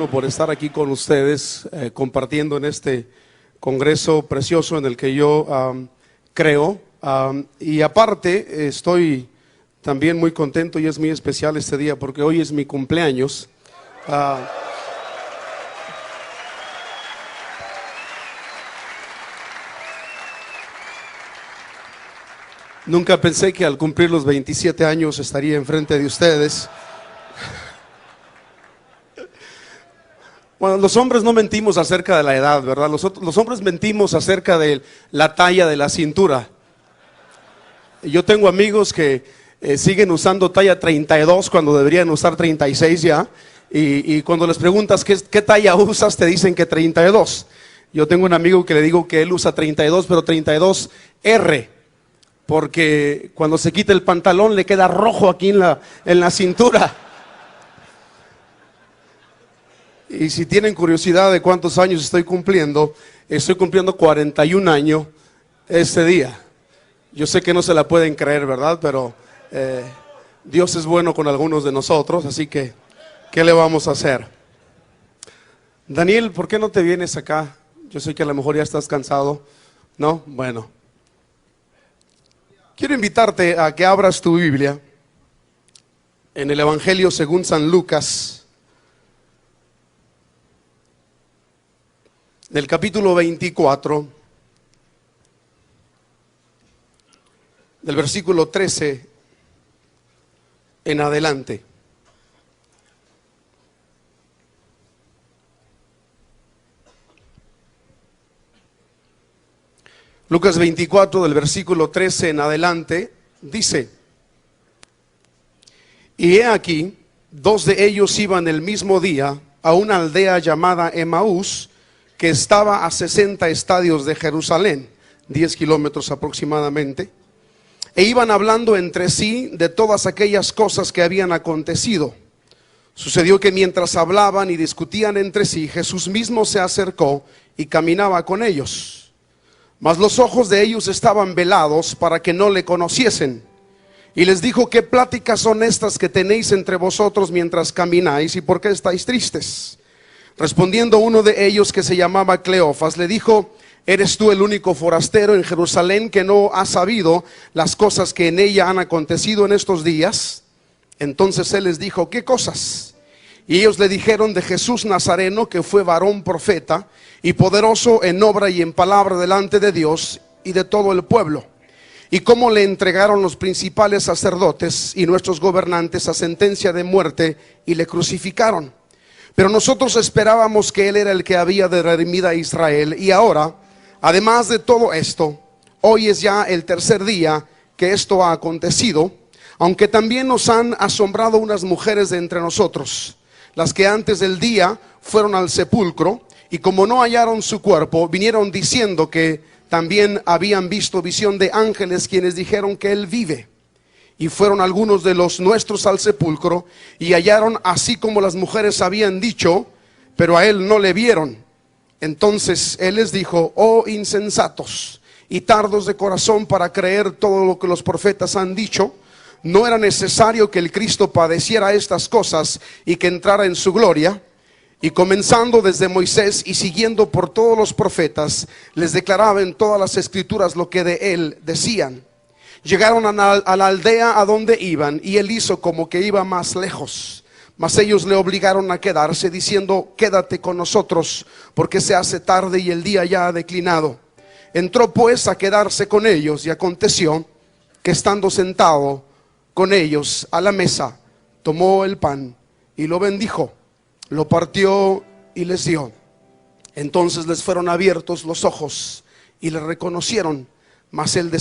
bueno por estar aquí con ustedes, compartiendo en este congreso precioso en el que yo creo. Y aparte, estoy también muy contento y es muy especial este día porque hoy es mi cumpleaños. Nunca pensé que al cumplir los 27 años estaría enfrente de ustedes. Bueno, los hombres no mentimos acerca de la edad, ¿verdad? Los hombres mentimos acerca de la talla de la cintura. Yo tengo amigos que siguen usando talla 32 cuando deberían usar 36 ya. Y cuando les preguntas ¿qué talla usas? Te dicen que 32. Yo tengo un amigo que le digo que él usa 32, pero 32R. Porque cuando se quita el pantalón le queda rojo aquí en la cintura. Y si tienen curiosidad de cuántos años estoy cumpliendo 41 años este día. Yo sé que no se la pueden creer, ¿verdad? Pero Dios es bueno con algunos de nosotros, así que ¿qué le vamos a hacer? Daniel, ¿por qué no te vienes acá? Yo sé que a lo mejor ya estás cansado, ¿no? Bueno. Quiero invitarte a que abras tu Biblia en el Evangelio según San Lucas, del capítulo 24, del versículo 13 en adelante. Lucas 24, del versículo 13 en adelante, dice: Y he aquí, dos de ellos iban el mismo día a una aldea llamada Emaús, que estaba a 60 estadios de Jerusalén, 10 kilómetros aproximadamente, e iban hablando entre sí de todas aquellas cosas que habían acontecido. Sucedió que mientras hablaban y discutían entre sí, Jesús mismo se acercó y caminaba con ellos. Mas los ojos de ellos estaban velados para que no le conociesen. Y les dijo: ¿qué pláticas son estas que tenéis entre vosotros mientras camináis? ¿Y por qué estáis tristes? Respondiendo uno de ellos, que se llamaba Cleofas, le dijo: ¿eres tú el único forastero en Jerusalén que no ha sabido las cosas que en ella han acontecido en estos días? Entonces él les dijo: ¿qué cosas? Y ellos le dijeron de Jesús Nazareno, que fue varón profeta y poderoso en obra y en palabra delante de Dios y de todo el pueblo, y cómo le entregaron los principales sacerdotes y nuestros gobernantes a sentencia de muerte y le crucificaron. Pero nosotros esperábamos que él era el que había de redimir a Israel. Y ahora, además de todo esto, hoy es ya el tercer día que esto ha acontecido, aunque también nos han asombrado unas mujeres de entre nosotros, las que antes del día fueron al sepulcro, y como no hallaron su cuerpo, vinieron diciendo que también habían visto visión de ángeles, quienes dijeron que él vive. Y fueron algunos de los nuestros al sepulcro, y hallaron así como las mujeres habían dicho, pero a él no le vieron. Entonces él les dijo: oh insensatos y tardos de corazón para creer todo lo que los profetas han dicho. ¿No era necesario que el Cristo padeciera estas cosas y que entrara en su gloria? Y comenzando desde Moisés y siguiendo por todos los profetas, les declaraba en todas las escrituras lo que de él decían. Llegaron a la aldea a donde iban, y él hizo como que iba más lejos. Mas ellos le obligaron a quedarse, diciendo: quédate con nosotros, porque se hace tarde y el día ya ha declinado. Entró pues a quedarse con ellos, y aconteció que estando sentado con ellos a la mesa, tomó el pan y lo bendijo, lo partió y les dio. Entonces les fueron abiertos los ojos y le reconocieron, mas él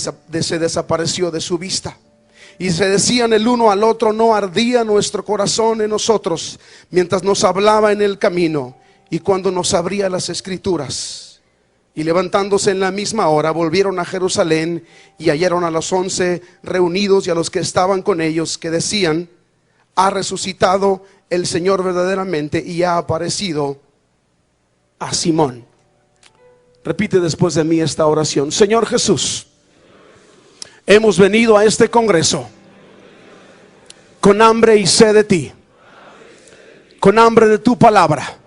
se desapareció de su vista. Y se decían el uno al otro: ¿no ardía nuestro corazón en nosotros mientras nos hablaba en el camino y cuando nos abría las escrituras? Y levantándose en la misma hora, volvieron a Jerusalén y hallaron a los 11 reunidos y a los que estaban con ellos, que decían: ha resucitado el Señor verdaderamente y ha aparecido a Simón. Repite después de mí esta oración: Señor Jesús, hemos venido a este congreso con hambre y sed de ti, con hambre de tu palabra.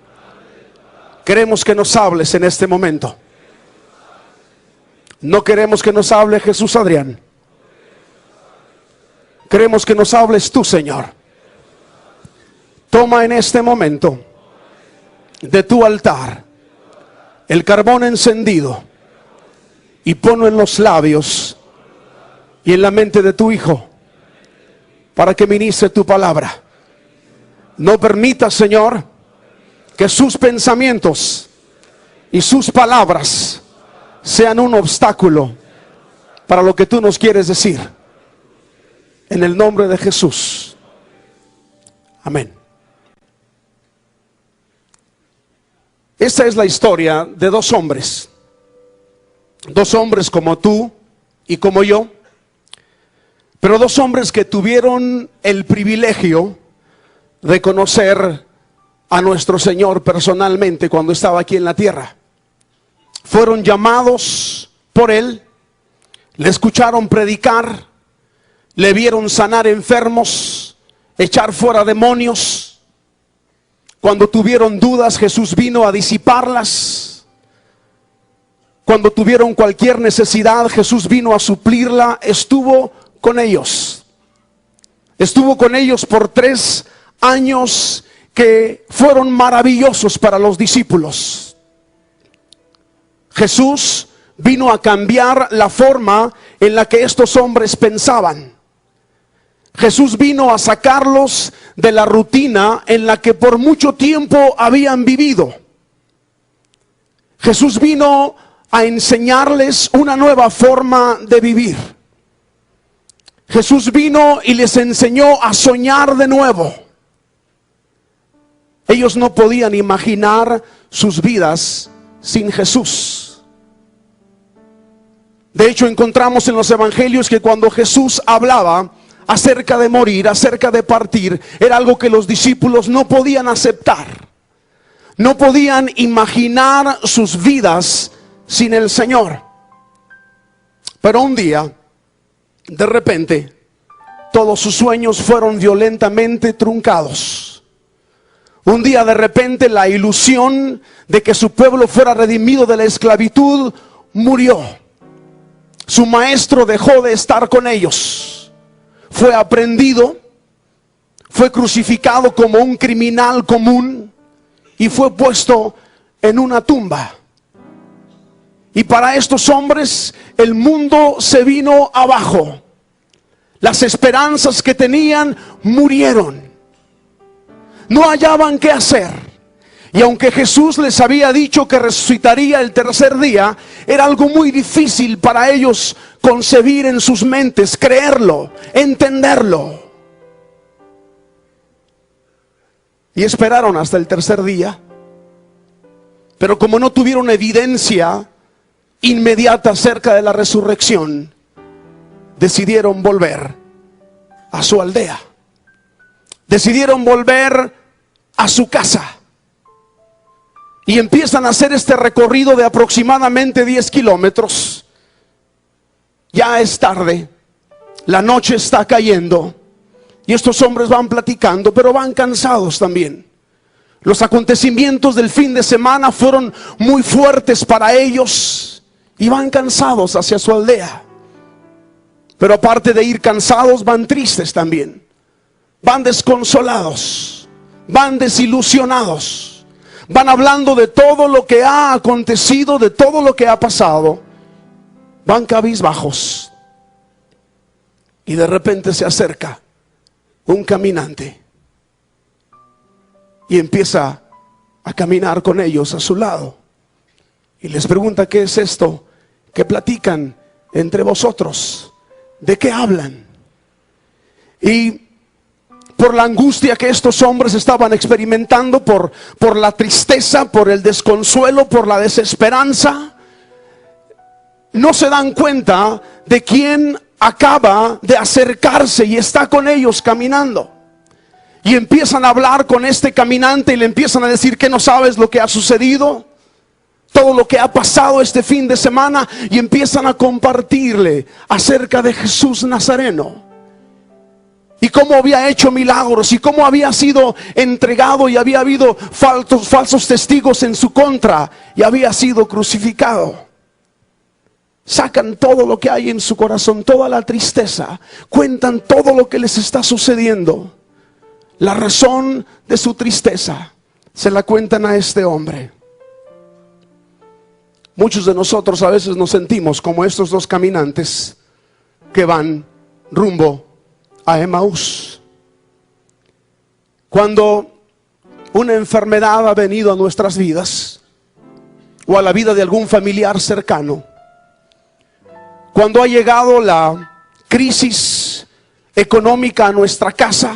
Queremos que nos hables en este momento. No queremos que nos hable Jesús Adrián. Queremos que nos hables tú, Señor. Toma en este momento de tu altar el carbón encendido y ponlo en los labios y en la mente de tu Hijo para que ministre tu palabra. No permitas, Señor, que sus pensamientos y sus palabras sean un obstáculo para lo que tú nos quieres decir. En el nombre de Jesús. Amén. Esta es la historia de dos hombres. Dos hombres como tú y como yo. Pero dos hombres que tuvieron el privilegio de conocer a nuestro Señor personalmente cuando estaba aquí en la tierra. Fueron llamados por Él, le escucharon predicar, le vieron sanar enfermos, echar fuera demonios. Cuando tuvieron dudas, Jesús vino a disiparlas. Cuando tuvieron cualquier necesidad, Jesús vino a suplirla. Estuvo con ellos. Estuvo con ellos por 3 años que fueron maravillosos para los discípulos. Jesús vino a cambiar la forma en la que estos hombres pensaban. Jesús vino a sacarlos de la rutina en la que por mucho tiempo habían vivido. Jesús vino a enseñarles una nueva forma de vivir. Jesús vino y les enseñó a soñar de nuevo. Ellos no podían imaginar sus vidas sin Jesús. De hecho, encontramos en los evangelios que cuando Jesús hablaba acerca de morir, acerca de partir, era algo que los discípulos no podían aceptar. No podían imaginar sus vidas sin el Señor. Pero un día, de repente, todos sus sueños fueron violentamente truncados. Un día, de repente, la ilusión de que su pueblo fuera redimido de la esclavitud murió. Su maestro dejó de estar con ellos. Fue aprehendido, fue crucificado como un criminal común y fue puesto en una tumba. Y para estos hombres el mundo se vino abajo. Las esperanzas que tenían murieron. No hallaban qué hacer. Y aunque Jesús les había dicho que resucitaría el tercer día, era algo muy difícil para ellos concebir en sus mentes, creerlo, entenderlo. Y esperaron hasta el tercer día. Pero como no tuvieron evidencia inmediata acerca de la resurrección, decidieron volver a su aldea. Decidieron volver a su casa. Y empiezan a hacer este recorrido de aproximadamente 10 kilómetros. Ya es tarde, la noche está cayendo y estos hombres van platicando, pero van cansados también. Los acontecimientos del fin de semana fueron muy fuertes para ellos y van cansados hacia su aldea. Pero aparte de ir cansados, van tristes también. Van desconsolados, van desilusionados. Van hablando de todo lo que ha acontecido, de todo lo que ha pasado. Van cabizbajos. Y de repente se acerca un caminante. Y empieza a caminar con ellos a su lado. Y les pregunta: ¿qué es esto que platican entre vosotros? ¿De qué hablan? Y por la angustia que estos hombres estaban experimentando, por la tristeza, por el desconsuelo, por la desesperanza, no se dan cuenta de quién acaba de acercarse y está con ellos caminando. Y empiezan a hablar con este caminante y le empiezan a decir: ¿qué no sabes lo que ha sucedido? Todo lo que ha pasado este fin de semana. Y empiezan a compartirle acerca de Jesús Nazareno. y cómo había hecho milagros y cómo había sido entregado y había habido falsos testigos en su contra y había sido crucificado. Sacan todo lo que hay en su corazón, toda la tristeza, cuentan todo lo que les está sucediendo. La razón de su tristeza se la cuentan a este hombre. Muchos de nosotros a veces nos sentimos como estos dos caminantes que van rumbo a Emaús. Cuando una enfermedad ha venido a nuestras vidas o a la vida de algún familiar cercano, cuando ha llegado la crisis económica a nuestra casa,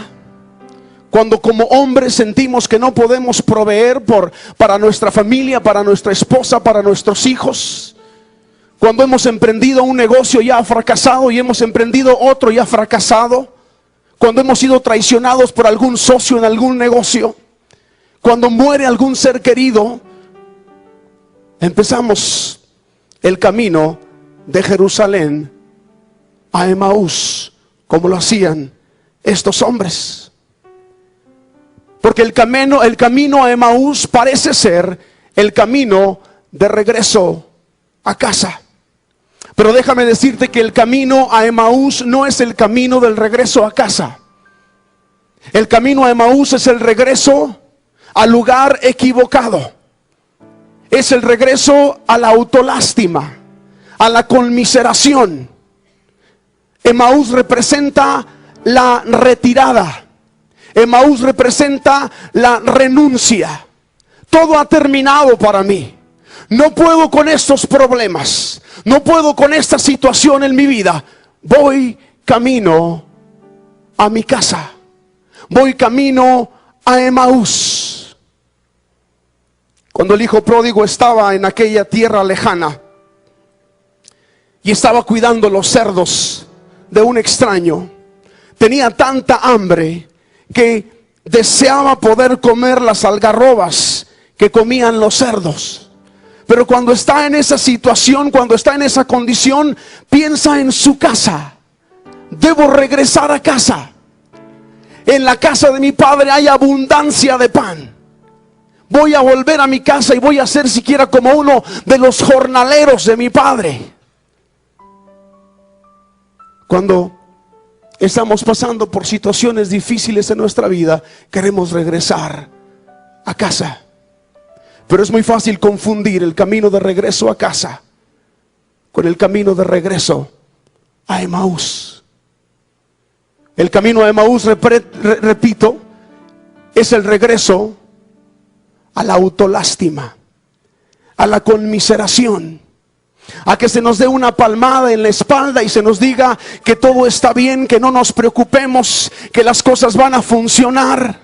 cuando como hombres sentimos que no podemos proveer para nuestra familia, para nuestra esposa, para nuestros hijos, cuando hemos emprendido un negocio y ha fracasado y hemos emprendido otro y ha fracasado, cuando hemos sido traicionados por algún socio en algún negocio, cuando muere algún ser querido, empezamos el camino de Jerusalén a Emaús, como lo hacían estos hombres. Porque el camino a Emaús parece ser el camino de regreso a casa. Pero déjame decirte que el camino a Emaús no es el camino del regreso a casa. El camino a Emaús es el regreso al lugar equivocado. Es el regreso a la autolástima, a la conmiseración. Emaús representa la retirada. Emaús representa la renuncia. Todo ha terminado para mí. No puedo con estos problemas. No puedo con esta situación en mi vida. Voy camino a mi casa. Voy camino a Emaús. Cuando el hijo pródigo estaba en aquella tierra lejana y estaba cuidando los cerdos de un extraño, tenía tanta hambre que deseaba poder comer las algarrobas que comían los cerdos. Pero cuando está en esa situación, cuando está en esa condición, piensa en su casa. Debo regresar a casa. En la casa de mi padre hay abundancia de pan. Voy a volver a mi casa y voy a ser siquiera como uno de los jornaleros de mi padre. Cuando estamos pasando por situaciones difíciles en nuestra vida, queremos regresar a casa. Pero es muy fácil confundir el camino de regreso a casa con el camino de regreso a Emaús. El camino a Emaús, repito, es el regreso a la autolástima, a la conmiseración, a que se nos dé una palmada en la espalda y se nos diga que todo está bien, que no nos preocupemos, que las cosas van a funcionar.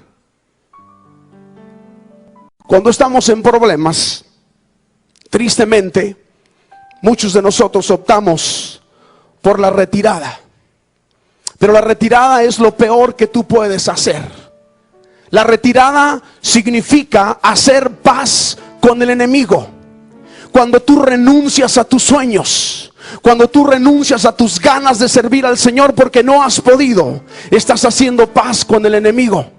Cuando estamos en problemas, tristemente, muchos de nosotros optamos por la retirada. Pero la retirada es lo peor que tú puedes hacer. La retirada significa hacer paz con el enemigo. Cuando tú renuncias a tus sueños, cuando tú renuncias a tus ganas de servir al Señor porque no has podido, estás haciendo paz con el enemigo.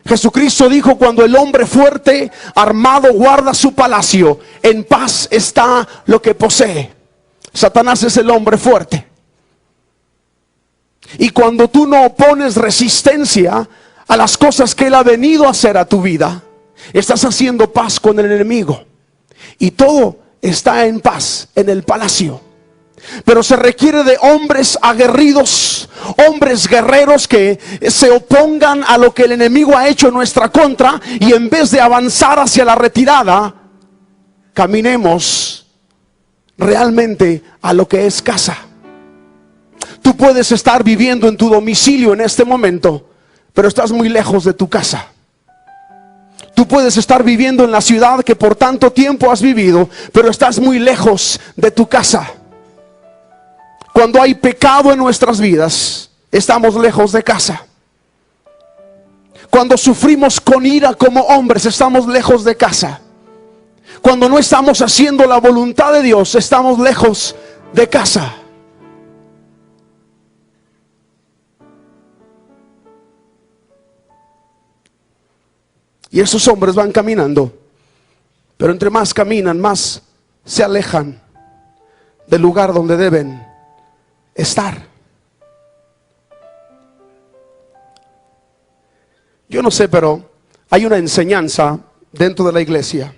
Jesucristo dijo: cuando el hombre fuerte, armado, guarda su palacio, en paz está lo que posee. Satanás es el hombre fuerte. Y cuando tú no opones resistencia a las cosas que Él ha venido a hacer a tu vida, estás haciendo paz con el enemigo. Y todo está en paz en el palacio. Pero se requiere de hombres aguerridos, hombres guerreros que se opongan a lo que el enemigo ha hecho en nuestra contra, y en vez de avanzar hacia la retirada, caminemos realmente a lo que es casa. Tú puedes estar viviendo en tu domicilio en este momento, pero estás muy lejos de tu casa. Tú puedes estar viviendo en la ciudad que por tanto tiempo has vivido, pero estás muy lejos de tu casa. Cuando hay pecado en nuestras vidas, estamos lejos de casa. Cuando sufrimos con ira como hombres, estamos lejos de casa. Cuando no estamos haciendo la voluntad de Dios, estamos lejos de casa. Y esos hombres van caminando, pero entre más caminan, más se alejan del lugar donde deben estar. Yo no sé, pero hay una enseñanza dentro de la iglesia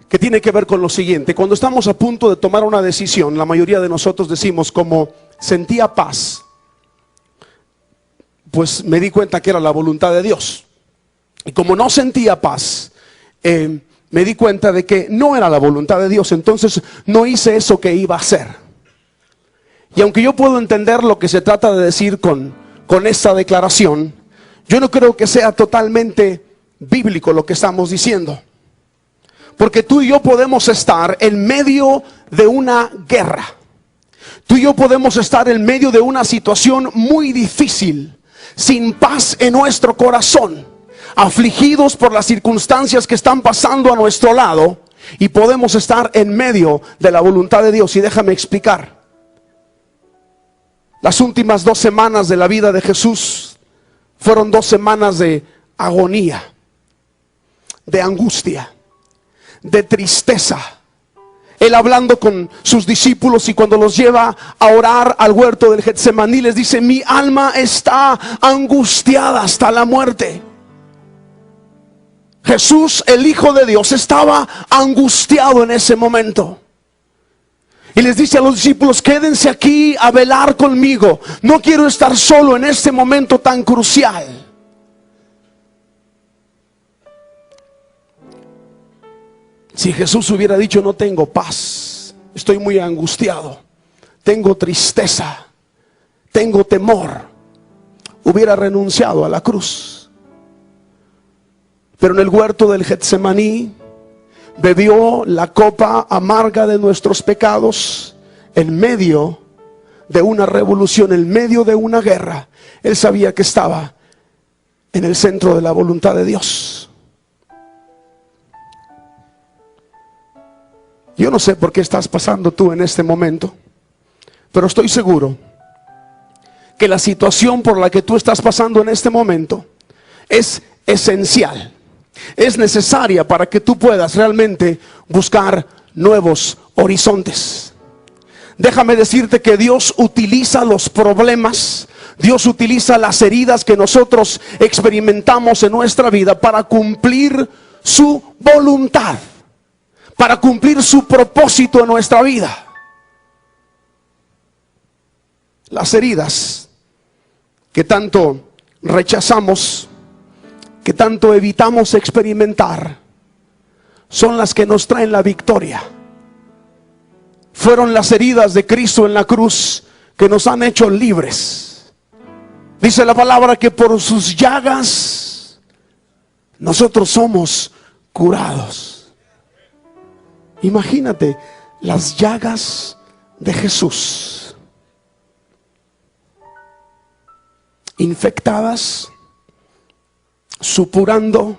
que tiene que ver con lo siguiente. Cuando estamos a punto de tomar una decisión, la mayoría de nosotros decimos, como sentía paz, pues me di cuenta que era la voluntad de Dios. Y como no sentía paz, me di cuenta de que no era la voluntad de Dios. Entonces no hice eso que iba a hacer. Y aunque yo puedo entender lo que se trata de decir con esta declaración, yo no creo que sea totalmente bíblico lo que estamos diciendo. Porque tú y yo podemos estar en medio de una guerra. Tú y yo podemos estar en medio de una situación muy difícil, sin paz en nuestro corazón, afligidos por las circunstancias que están pasando a nuestro lado, y podemos estar en medio de la voluntad de Dios. Y déjame explicar. Las últimas 2 semanas de la vida de Jesús fueron 2 semanas de agonía, de angustia, de tristeza. Él hablando con sus discípulos, y cuando los lleva a orar al huerto del Getsemaní, les dice: mi alma está angustiada hasta la muerte. Jesús, el Hijo de Dios, estaba angustiado en ese momento. Y les dice a los discípulos: quédense aquí a velar conmigo. No quiero estar solo en este momento tan crucial. Si Jesús hubiera dicho: no tengo paz, estoy muy angustiado, tengo tristeza, tengo temor, hubiera renunciado a la cruz. Pero en el huerto del Getsemaní bebió la copa amarga de nuestros pecados en medio de una revolución, en medio de una guerra. Él sabía que estaba en el centro de la voluntad de Dios. Yo no sé por qué estás pasando tú en este momento, pero estoy seguro que la situación por la que tú estás pasando en este momento es esencial. Es necesaria para que tú puedas realmente buscar nuevos horizontes. Déjame decirte que Dios utiliza los problemas, Dios utiliza las heridas que nosotros experimentamos en nuestra vida para cumplir su voluntad, para cumplir su propósito en nuestra vida. Las heridas que tanto rechazamos, que tanto evitamos experimentar, son las que nos traen la victoria. Fueron las heridas de Cristo en la cruz que nos han hecho libres. Dice la palabra que por sus llagas nosotros somos curados. Imagínate las llagas de Jesús, infectadas, supurando,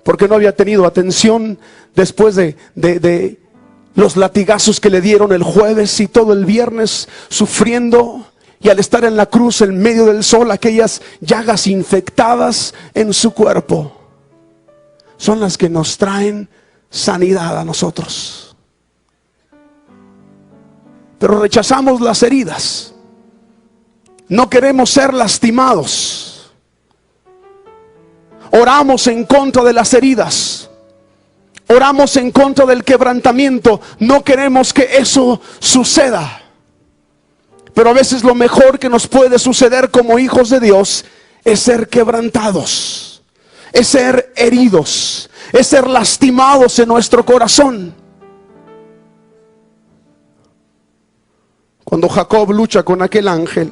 porque no había tenido atención después de los latigazos que le dieron el jueves y todo el viernes, sufriendo. Y al estar en la cruz en medio del sol, aquellas llagas infectadas en su cuerpo son las que nos traen sanidad a nosotros. Pero rechazamos las heridas. No queremos ser lastimados. Oramos en contra de las heridas. Oramos en contra del quebrantamiento. No queremos que eso suceda. Pero a veces lo mejor que nos puede suceder como hijos de Dios es ser quebrantados, es ser heridos, es ser lastimados en nuestro corazón. Cuando Jacob lucha con aquel ángel,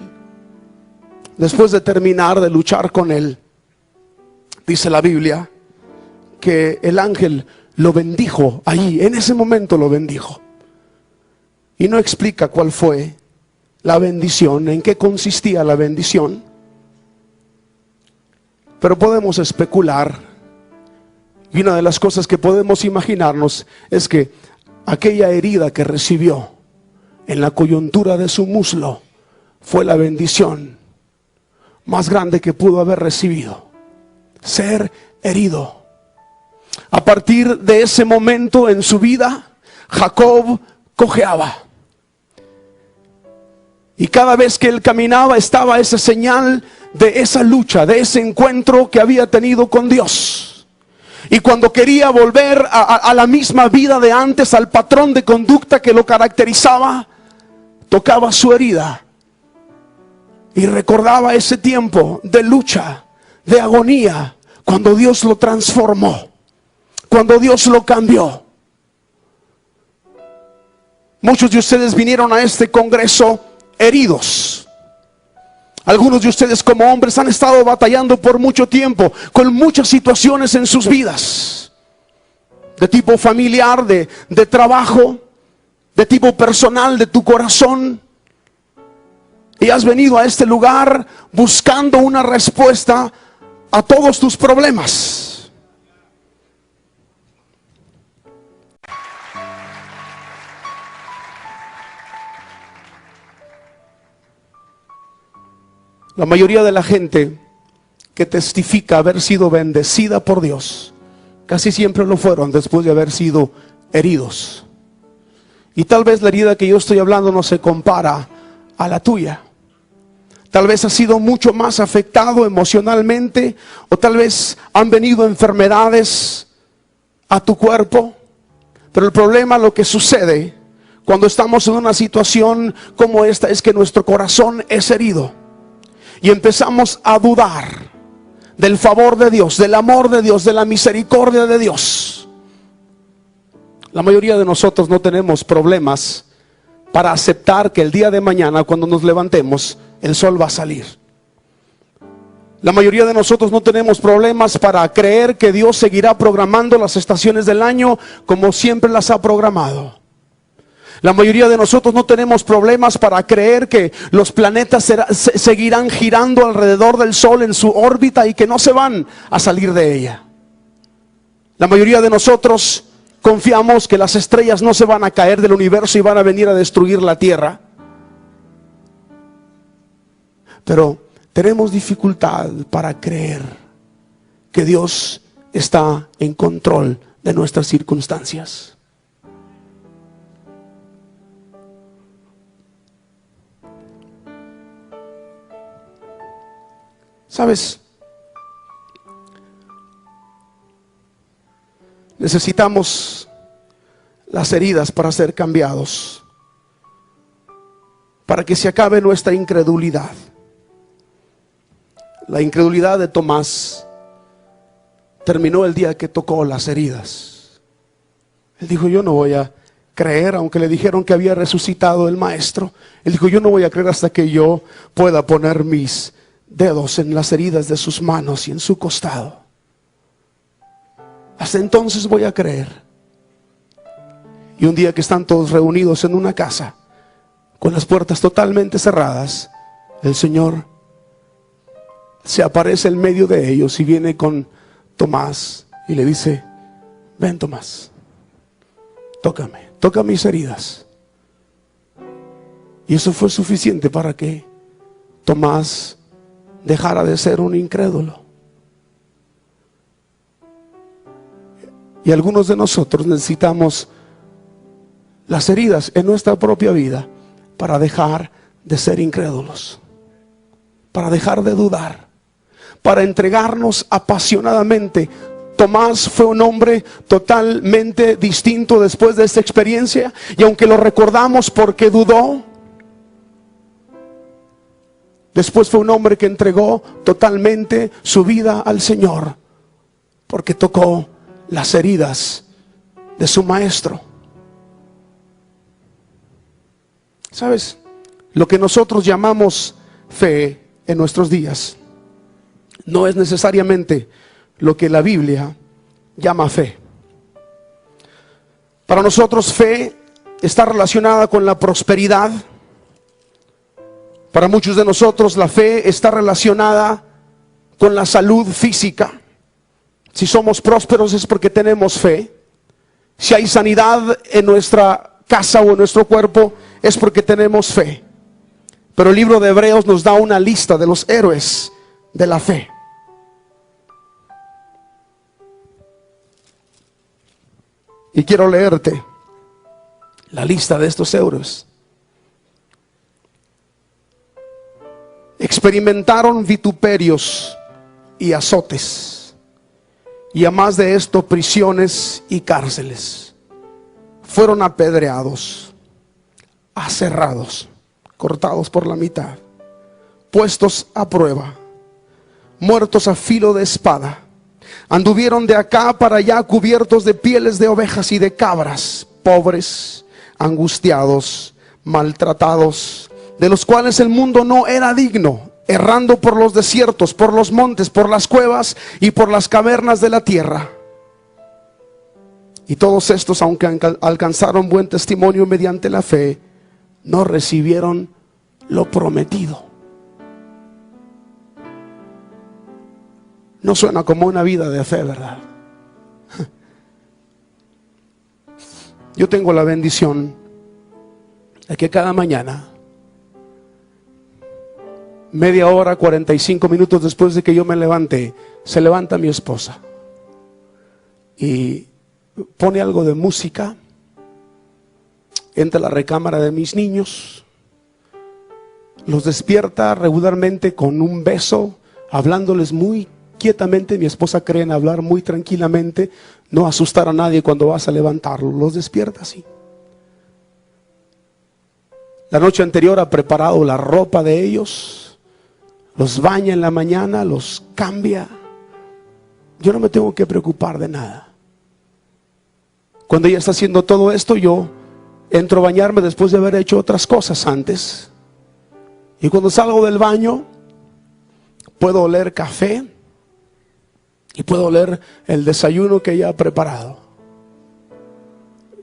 después de terminar de luchar con él, dice la Biblia que el ángel lo bendijo allí, en ese momento lo bendijo. Y no explica cuál fue la bendición, en qué consistía la bendición. Pero podemos especular. Y una de las cosas que podemos imaginarnos es que aquella herida que recibió en la coyuntura de su muslo fue la bendición más grande que pudo haber recibido: ser herido. A partir de ese momento en su vida, Jacob cojeaba. Y cada vez que él caminaba estaba esa señal de esa lucha, de ese encuentro que había tenido con Dios. Y cuando quería volver a la misma vida de antes, al patrón de conducta que lo caracterizaba, tocaba su herida y recordaba ese tiempo de lucha, de agonía, cuando Dios lo transformó, cuando Dios lo cambió. Muchos de ustedes vinieron a este congreso heridos. Algunos de ustedes como hombres han estado batallando por mucho tiempo con muchas situaciones en sus vidas, de tipo familiar, de trabajo, de tipo personal, de tu corazón. Y has venido a este lugar buscando una respuesta a todos tus problemas. La mayoría de la gente que testifica haber sido bendecida por Dios, casi siempre lo fueron después de haber sido heridos. Y tal vez la herida que yo estoy hablando no se compara a la tuya. Tal vez has sido mucho más afectado emocionalmente, o tal vez han venido enfermedades a tu cuerpo. Pero el problema, lo que sucede cuando estamos en una situación como esta, es que nuestro corazón es herido. Y empezamos a dudar del favor de Dios, del amor de Dios, de la misericordia de Dios. La mayoría de nosotros no tenemos problemas para aceptar que el día de mañana, cuando nos levantemos, el sol va a salir. La mayoría de nosotros no tenemos problemas para creer que Dios seguirá programando las estaciones del año como siempre las ha programado. La mayoría de nosotros no tenemos problemas para creer que los planetas seguirán girando alrededor del Sol en su órbita y que no se van a salir de ella. La mayoría de nosotros confiamos que las estrellas no se van a caer del universo y van a venir a destruir la Tierra. Pero tenemos dificultad para creer que Dios está en control de nuestras circunstancias. ¿Sabes? Necesitamos las heridas para ser cambiados, para que se acabe nuestra incredulidad. La incredulidad de Tomás terminó el día que tocó las heridas. Él dijo: yo no voy a creer, aunque le dijeron que había resucitado el maestro. Él dijo: yo no voy a creer hasta que yo pueda poner mis dedos en las heridas de sus manos y en su costado. Hasta entonces voy a creer. Y un día que están todos reunidos en una casa, con las puertas totalmente cerradas, el Señor se aparece en medio de ellos y viene con Tomás y le dice: ven, Tomás, tócame, toca mis heridas. Y eso fue suficiente para que Tomás dejara de ser un incrédulo. Y algunos de nosotros necesitamos las heridas en nuestra propia vida para dejar de ser incrédulos, para dejar de dudar, para entregarnos apasionadamente. Tomás fue un hombre totalmente distinto después de esta experiencia, y aunque lo recordamos porque dudó, después fue un hombre que entregó totalmente su vida al Señor, porque tocó las heridas de su maestro. ¿Sabes? Lo que nosotros llamamos fe en nuestros días no es necesariamente lo que la Biblia llama fe. Para nosotros fe está relacionada con la prosperidad. Para muchos de nosotros la fe está relacionada con la salud física. Si somos prósperos es porque tenemos fe. Si hay sanidad en nuestra casa o en nuestro cuerpo es porque tenemos fe. Pero el libro de Hebreos nos da una lista de los héroes de la fe. Y quiero leerte la lista de estos héroes. Experimentaron vituperios y azotes, y a más de esto, prisiones y cárceles. Fueron apedreados, aserrados, cortados por la mitad, puestos a prueba, muertos a filo de espada. Anduvieron de acá para allá cubiertos de pieles de ovejas y de cabras, pobres, angustiados, maltratados, de los cuales el mundo no era digno, errando por los desiertos, por los montes, por las cuevas y por las cavernas de la tierra. Y todos estos, aunque alcanzaron buen testimonio mediante la fe, no recibieron lo prometido. No suena como una vida de fe, ¿verdad? Yo tengo la bendición de que cada mañana, media hora, 45 minutos después de que yo me levante, se levanta mi esposa y pone algo de música, entra a la recámara de mis niños, los despierta regularmente con un beso, hablándoles muy quietamente. Mi esposa cree en hablar muy tranquilamente, no asustar a nadie cuando vas a levantarlos, los despierta así. La noche anterior ha preparado la ropa de ellos, los baña en la mañana, los cambia. Yo no me tengo que preocupar de nada. Cuando ella está haciendo todo esto, yo entro a bañarme después de haber hecho otras cosas antes. Y cuando salgo del baño, puedo oler café y puedo oler el desayuno que ella ha preparado.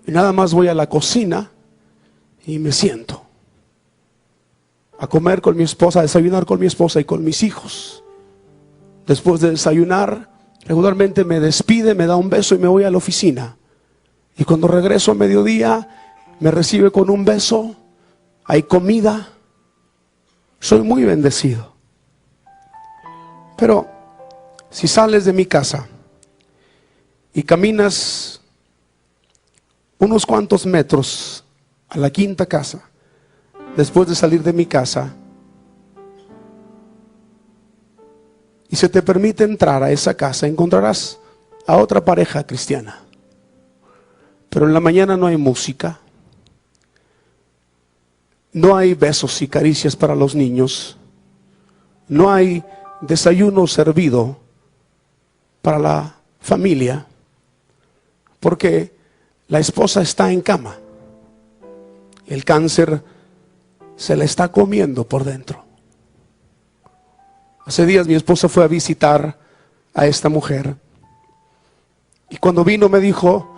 Y nada más voy a la cocina y me siento a comer con mi esposa, a desayunar con mi esposa y con mis hijos. Después de desayunar, regularmente me despide, me da un beso y me voy a la oficina. Y cuando regreso a mediodía, me recibe con un beso, hay comida. Soy muy bendecido. Pero si sales de mi casa y caminas unos cuantos metros a la quinta casa, después de salir de mi casa, y se te permite entrar a esa casa, encontrarás a otra pareja cristiana. Pero en la mañana no hay música, no hay besos y caricias para los niños, no hay desayuno servido para la familia, porque la esposa está en cama. El cáncer se la está comiendo por dentro. Hace días mi esposa fue a visitar a esta mujer, y cuando vino me dijo: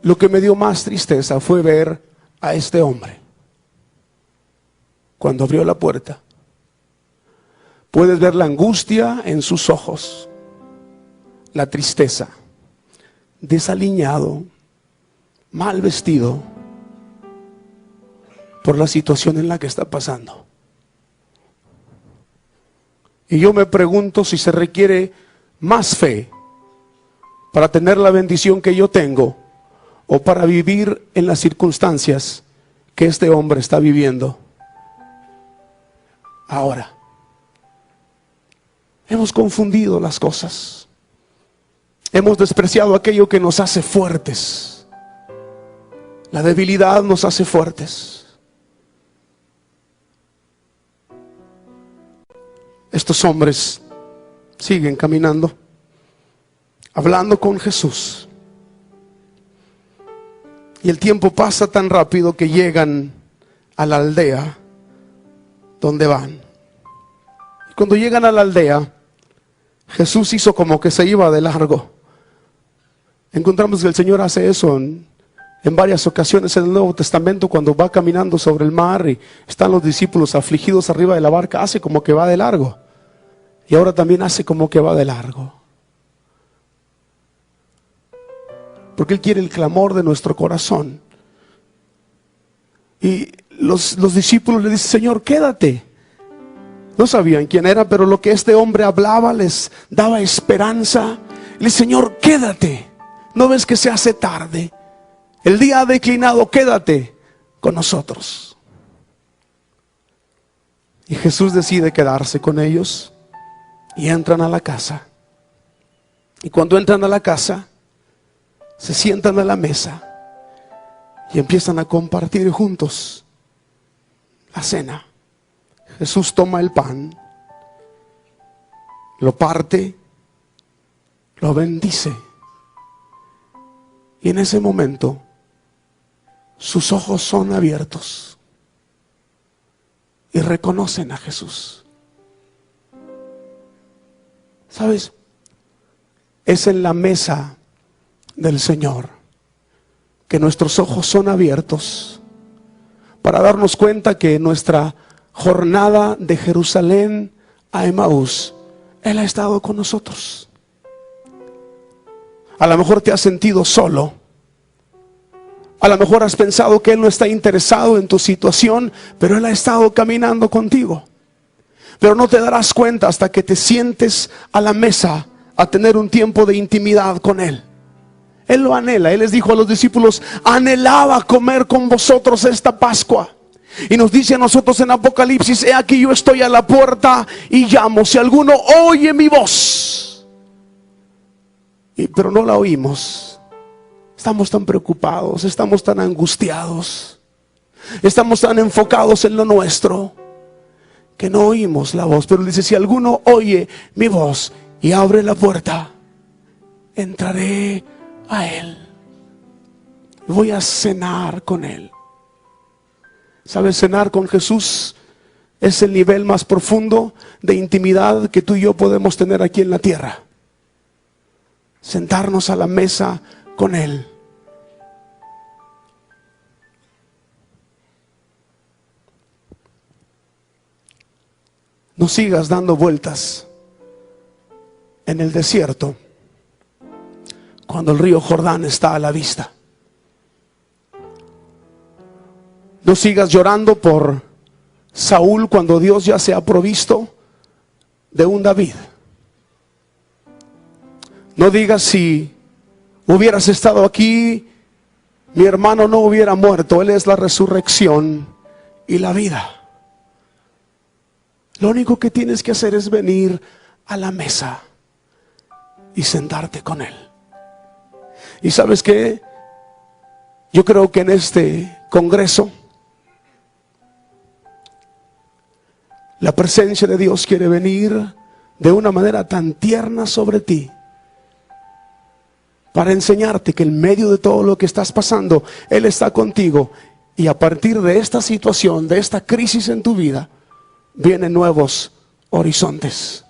lo que me dio más tristeza fue ver a este hombre. Cuando abrió la puerta, puedes ver la angustia en sus ojos, la tristeza, desaliñado, mal vestido por la situación en la que está pasando. Y yo me pregunto si se requiere más fe para tener la bendición que yo tengo, o para vivir en las circunstancias que este hombre está viviendo ahora. Hemos confundido las cosas. Hemos despreciado aquello que nos hace fuertes. La debilidad nos hace fuertes. Estos hombres siguen caminando, hablando con Jesús. Y el tiempo pasa tan rápido que llegan a la aldea donde van. Y cuando llegan a la aldea, Jesús hizo como que se iba de largo. Encontramos que el Señor hace eso en varias ocasiones en el Nuevo Testamento. Cuando va caminando sobre el mar y están los discípulos afligidos arriba de la barca, hace como que va de largo. Y ahora también hace como que va de largo. Porque Él quiere el clamor de nuestro corazón. Y los discípulos le dicen: Señor, quédate. No sabían quién era, pero lo que este hombre hablaba les daba esperanza. Y le, Señor, quédate. ¿No ves que se hace tarde? El día ha declinado, quédate con nosotros. Y Jesús decide quedarse con ellos y entran a la casa. Y cuando entran a la casa, se sientan a la mesa y empiezan a compartir juntos la cena. Jesús toma el pan, lo parte, lo bendice. Y en ese momento, sus ojos son abiertos y reconocen a Jesús. ¿Sabes? Es en la mesa del Señor que nuestros ojos son abiertos para darnos cuenta que nuestra jornada de Jerusalén a Emaús, Él ha estado con nosotros. A lo mejor te has sentido solo. A lo mejor has pensado que Él no está interesado en tu situación, pero Él ha estado caminando contigo. Pero no te darás cuenta hasta que te sientes a la mesa a tener un tiempo de intimidad con Él. Él lo anhela. Él les dijo a los discípulos: anhelaba comer con vosotros esta Pascua. Y nos dice a nosotros en Apocalipsis: he aquí yo estoy a la puerta y llamo, si alguno oye mi voz. Pero no la oímos. Estamos tan preocupados, estamos tan angustiados, estamos tan enfocados en lo nuestro, que no oímos la voz. Pero dice: si alguno oye mi voz y abre la puerta, entraré a Él, voy a cenar con Él. ¿Sabes? Cenar con Jesús es el nivel más profundo de intimidad que tú y yo podemos tener aquí en la tierra. Sentarnos a la mesa con Él. No sigas dando vueltas en el desierto cuando el río Jordán está a la vista. No sigas llorando por Saúl cuando Dios ya se ha provisto de un David. No digas: si hubieras estado aquí, mi hermano no hubiera muerto. Él es la resurrección y la vida. Lo único que tienes que hacer es venir a la mesa y sentarte con Él. ¿Y sabes qué? Yo creo que en este congreso la presencia de Dios quiere venir de una manera tan tierna sobre ti, para enseñarte que en medio de todo lo que estás pasando, Él está contigo. Y a partir de esta situación, de esta crisis en tu vida, vienen nuevos horizontes.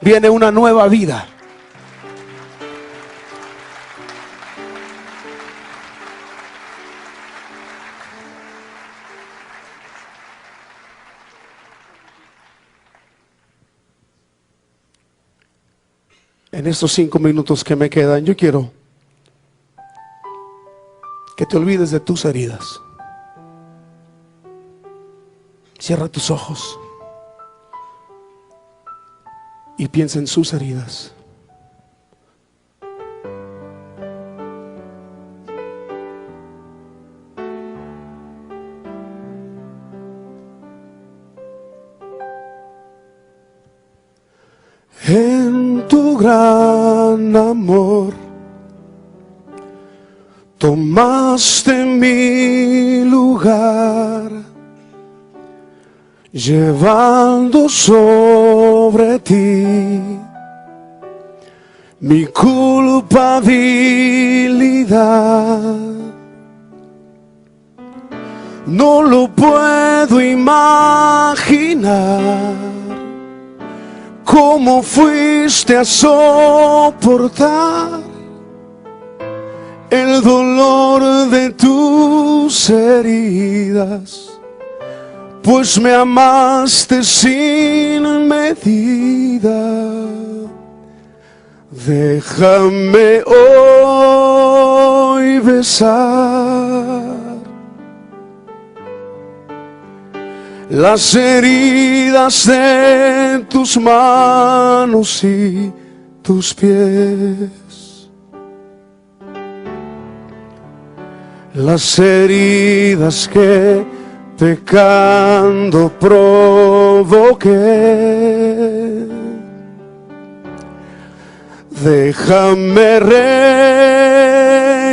Viene una nueva vida. En estos 5 minutos que me quedan, yo quiero que te olvides de tus heridas. Cierra tus ojos y piensa en sus heridas. En tu gran amor tomaste mi lugar, llevando sobre ti mi culpabilidad. No lo puedo imaginar, cómo fuiste a soportar el dolor de tus heridas, pues me amaste sin medida. Déjame hoy besar las heridas de tus manos y tus pies, las heridas que pecando provoqué. Déjame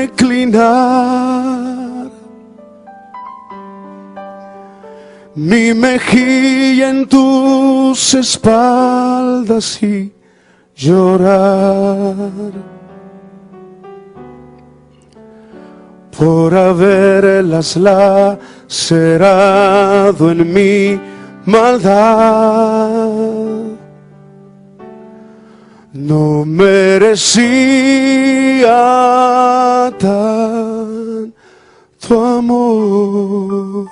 reclinar mi mejilla en tus espaldas y llorar por haberlas lacerado en mi maldad. No merecía tanto amor.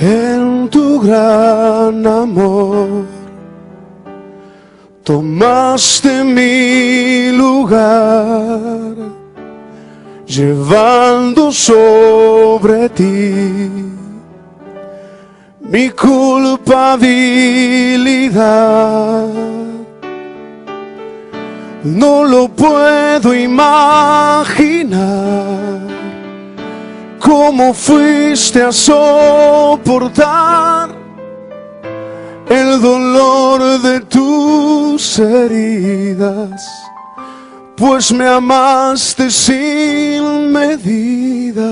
En tu gran amor tomaste mi lugar, llevando sobre ti mi culpabilidad. No lo puedo imaginar, cómo fuiste a soportar el dolor de tus heridas, pues me amaste sin medida.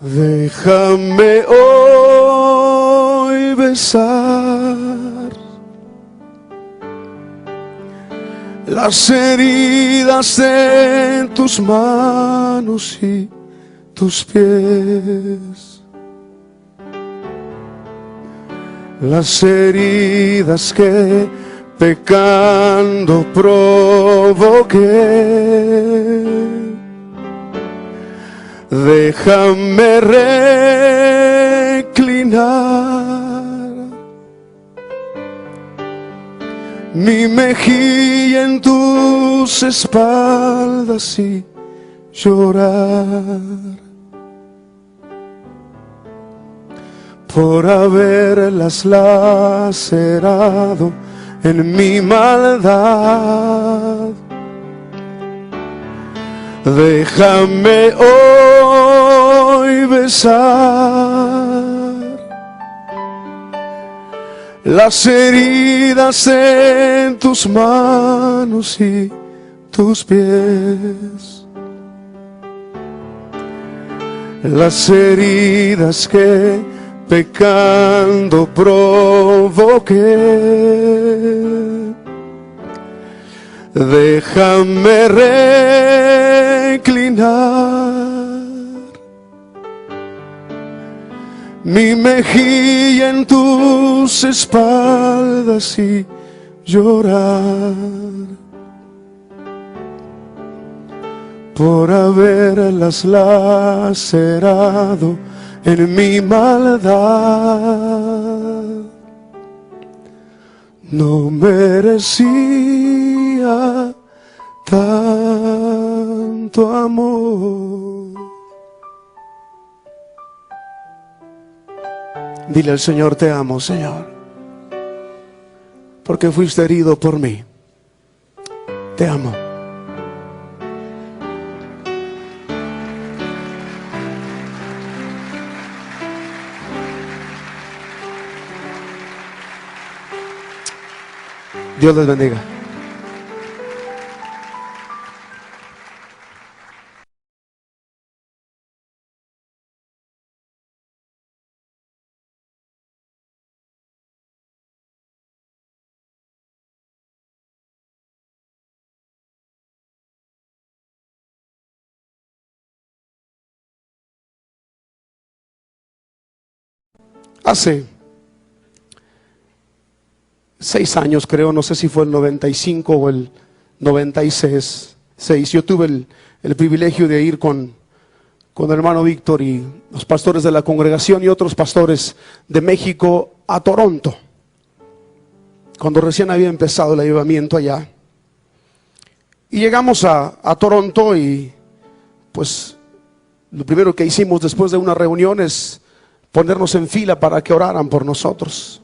Déjame hoy besar las heridas de tus manos y tus pies, las heridas que pecando provoqué. Déjame reclinar mi mejilla en tus espaldas y llorar por haberlas lacerado en mi maldad. Déjame hoy besar las heridas en tus manos y tus pies, las heridas que pecando provoqué. Déjame reclinar mi mejilla en tus espaldas y llorar por haberlas lacerado en mi maldad. No merecía tanto amor. Dile al Señor: te amo, Señor, porque fuiste herido por mí. Te amo. Dios les bendiga. Hace 6 años, creo, no sé si fue el 95 o el 96, yo tuve el privilegio de ir con el hermano Víctor y los pastores de la congregación y otros pastores de México a Toronto, cuando recién había empezado el avivamiento allá. Y llegamos a Toronto y pues lo primero que hicimos después de una reunión es ponernos en fila para que oraran por nosotros.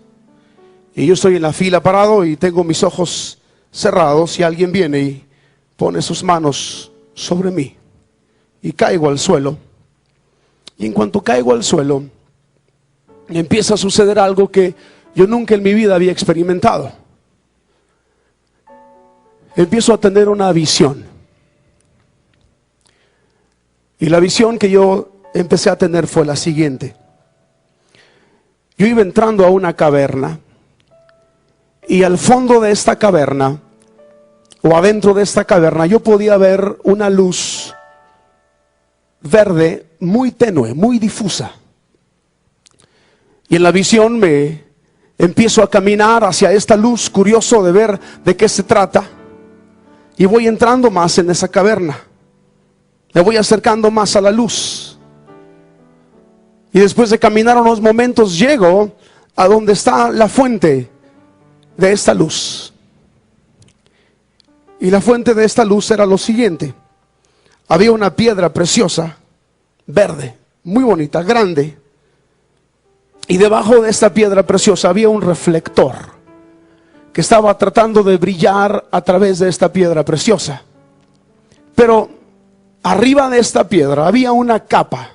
Y yo estoy en la fila parado y tengo mis ojos cerrados y alguien viene y pone sus manos sobre mí. Y caigo al suelo. Y en cuanto caigo al suelo, empieza a suceder algo que yo nunca en mi vida había experimentado. Empiezo a tener una visión. Y la visión que yo empecé a tener fue la siguiente. Yo iba entrando a una caverna. Y al fondo de esta caverna, o adentro de esta caverna, yo podía ver una luz verde muy tenue, muy difusa. Y en la visión me empiezo a caminar hacia esta luz, curioso de ver de qué se trata. Y voy entrando más en esa caverna. Me voy acercando más a la luz. Y después de caminar unos momentos, llego a donde está la fuente de esta luz. Y la fuente de esta luz era lo siguiente. Había una piedra preciosa, verde, muy bonita, grande. Y debajo de esta piedra preciosa había un reflector que estaba tratando de brillar a través de esta piedra preciosa. Pero arriba de esta piedra había una capa,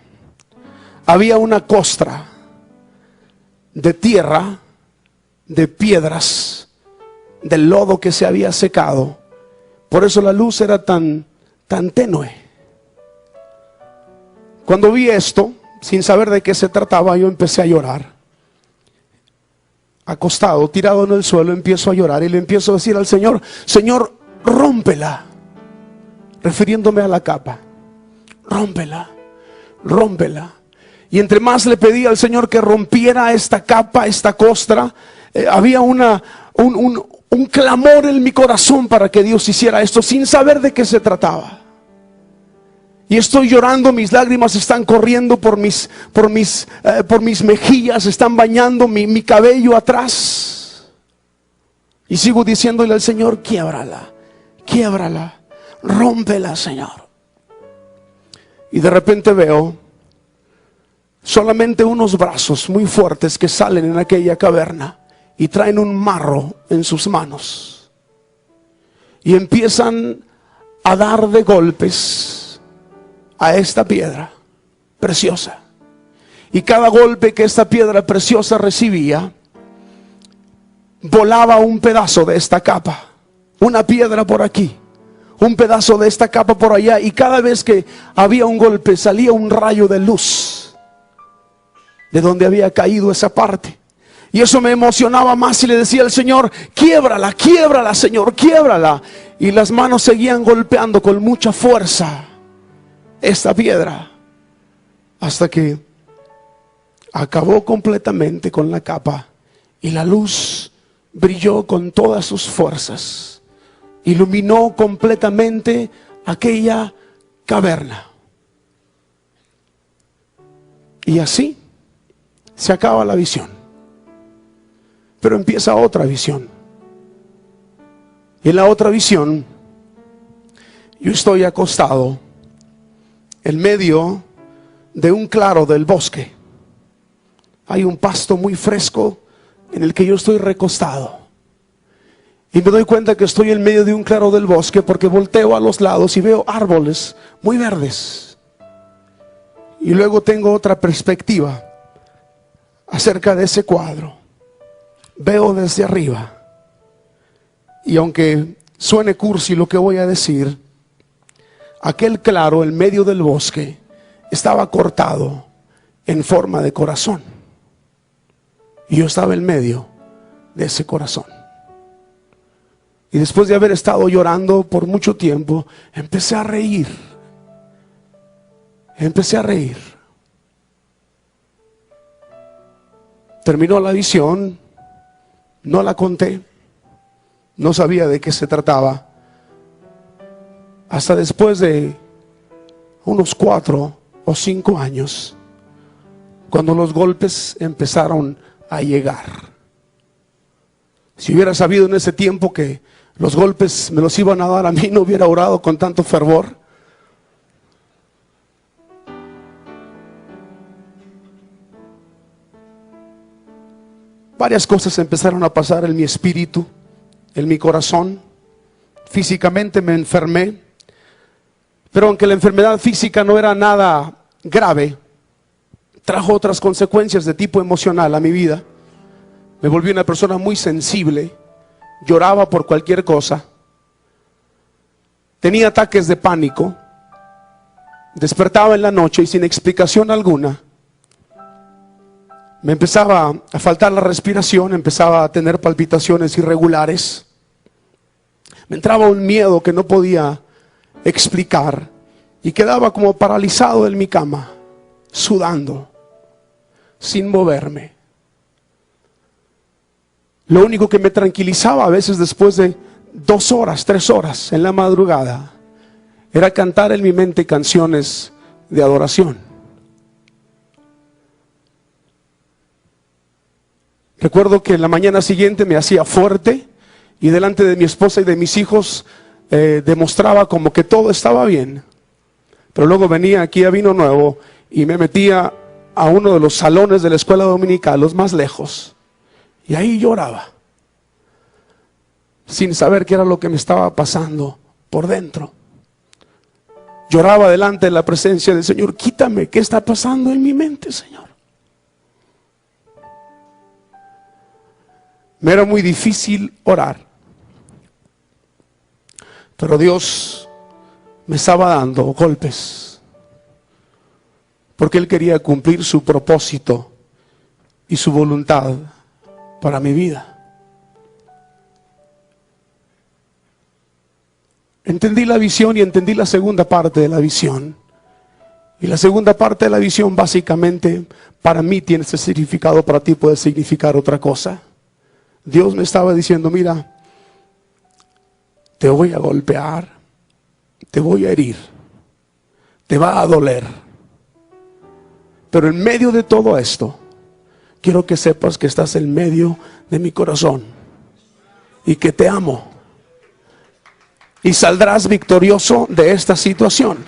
había una costra de tierra, de piedras, del lodo que se había secado. Por eso la luz era tan tenue. Cuando vi esto, sin saber de qué se trataba, yo empecé a llorar. Acostado, tirado en el suelo, empiezo a llorar y le empiezo a decir al Señor: Señor, rómpela. Refiriéndome a la capa. Rómpela, rómpela. Y entre más le pedí al Señor que rompiera esta capa, esta costra, había un clamor en mi corazón para que Dios hiciera esto, sin saber de qué se trataba. Y estoy llorando, mis lágrimas están corriendo por mis mejillas, están bañando mi cabello atrás. Y sigo diciéndole al Señor: quiébrala, quiébrala, rómpela, Señor. Y de repente veo solamente unos brazos muy fuertes que salen en aquella caverna y traen un marro en sus manos. Y empiezan a dar de golpes a esta piedra preciosa. Y cada golpe que esta piedra preciosa recibía, volaba un pedazo de esta capa. Una piedra por aquí, un pedazo de esta capa por allá. Y cada vez que había un golpe, salía un rayo de luz de donde había caído esa parte. Y eso me emocionaba más y le decía al Señor: quiébrala, quiébrala, Señor, quiébrala. Y las manos seguían golpeando con mucha fuerza esta piedra, hasta que acabó completamente con la capa y la luz brilló con todas sus fuerzas, iluminó completamente aquella caverna. Y así se acaba la visión, pero empieza otra visión. Y en la otra visión, yo estoy acostado en medio de un claro del bosque. Hay un pasto muy fresco en el que yo estoy recostado. Y me doy cuenta que estoy en medio de un claro del bosque, porque volteo a los lados y veo árboles muy verdes. Y luego tengo otra perspectiva acerca de ese cuadro. Veo desde arriba. Y aunque suene cursi lo que voy a decir, aquel claro en medio del bosque estaba cortado en forma de corazón. Y yo estaba en medio de ese corazón. Y después de haber estado llorando por mucho tiempo, empecé a reír. Empecé a reír. Terminó la visión, no la conté, no sabía de qué se trataba. Hasta después de unos 4 o 5 años, cuando los golpes empezaron a llegar. Si hubiera sabido en ese tiempo que Los golpes me los iban a dar a mí, no hubiera orado con tanto fervor. Varias cosas empezaron a pasar en mi espíritu, en mi corazón. Físicamente me enfermé, pero aunque la enfermedad física no era nada grave, trajo otras consecuencias de tipo emocional a mi vida. Me volví una persona muy sensible, lloraba por cualquier cosa, tenía ataques de pánico, despertaba en la noche y sin explicación alguna me empezaba a faltar la respiración, empezaba a tener palpitaciones irregulares, me entraba un miedo que no podía explicar y quedaba como paralizado en mi cama, sudando, sin moverme. Lo único que me tranquilizaba a veces después de 2 horas, 3 horas en la madrugada, era cantar en mi mente canciones de adoración. Recuerdo que en la mañana siguiente me hacía fuerte y delante de mi esposa y de mis hijos demostraba como que todo estaba bien. Pero luego venía aquí a Vino Nuevo y me metía a uno de los salones de la escuela dominical, los más lejos, y ahí lloraba, sin saber qué era lo que me estaba pasando por dentro. Lloraba delante de la presencia del Señor. Quítame, ¿qué está pasando en mi mente, Señor? Me era muy difícil orar, pero Dios me estaba dando golpes, porque Él quería cumplir su propósito y su voluntad para mi vida. Entendí la visión y entendí la segunda parte de la visión. Y la segunda parte de la visión básicamente para mí tiene ese significado, para ti puede significar otra cosa. Dios me estaba diciendo, mira, te voy a golpear, te voy a herir, te va a doler. Pero en medio de todo esto, quiero que sepas que estás en medio de mi corazón y que te amo. Y saldrás victorioso de esta situación.